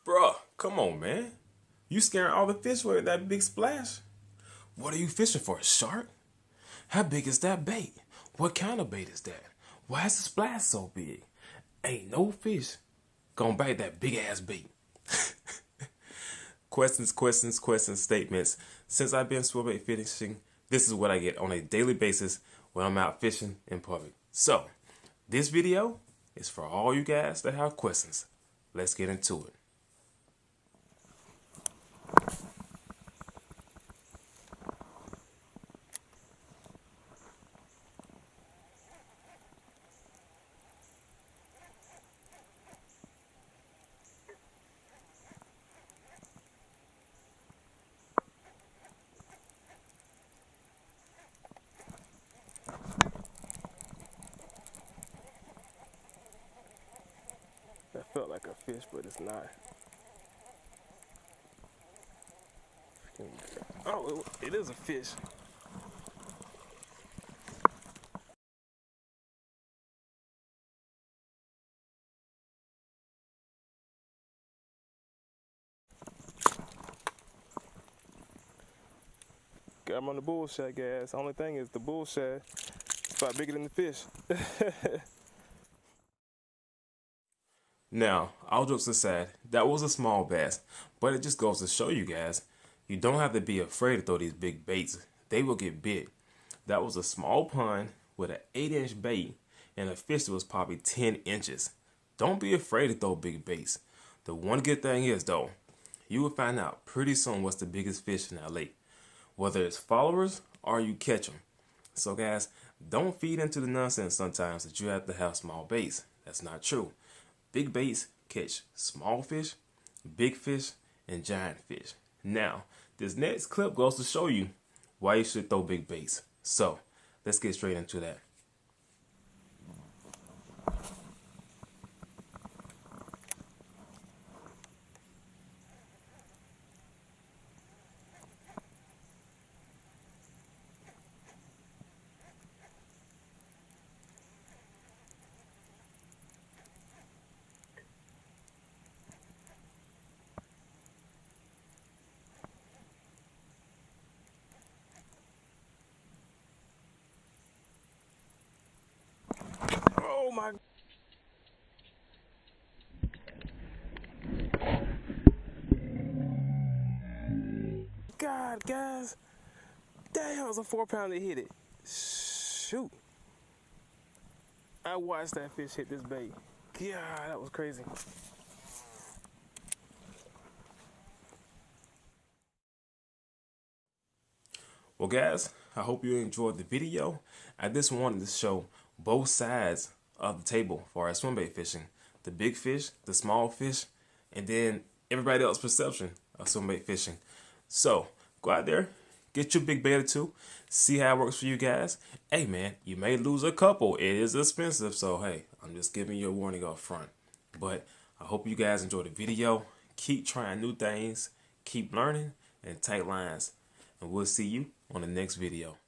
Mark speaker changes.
Speaker 1: Bruh, come on, man. You scaring all the fish with that big splash? What are you fishing for, a shark? How big is that bait? What kind of bait is that? Why is the splash so big? Ain't no fish gonna bite that big ass bait. Questions, statements. Since I've been swimbait fishing, this is what I get on a daily basis when I'm out fishing in public. So, this video is for all you guys that have questions. Let's get into it. That felt like a fish, but it's not. Oh, it is a fish. Got him on the bull shad, guys. Only thing is the bull shad is about bigger than the fish. Now, all jokes aside, that was a small bass, but it just goes to show you guys, you don't have to be afraid to throw these big baits. They will get big. That was a small pond with an 8-inch bait and a fish that was probably 10 inches. Don't be afraid to throw big baits. The one good thing is, though, you will find out pretty soon what's the biggest fish in that lake, whether it's followers or you catch them. So guys, don't feed into the nonsense sometimes that you have to have small baits. That's not true. Big baits catch small fish, big fish, and giant fish. Now, this next clip goes to show you why you should throw big baits. So, let's get straight into that. Oh my God, guys. That was a 4-pounder hit it. Shoot. I watched that fish hit this bait. God, that was crazy. Well, guys, I hope you enjoyed the video. I just wanted to show both sides of the table for our swimbait fishing. The big fish, the small fish, and then everybody else's perception of swimbait fishing. So, go out there, get your big bait or two, see how it works for you guys. Hey man, you may lose a couple. It is expensive, so hey, I'm just giving you a warning up front. But I hope you guys enjoyed the video. Keep trying new things, keep learning, and tight lines. And we'll see you on the next video.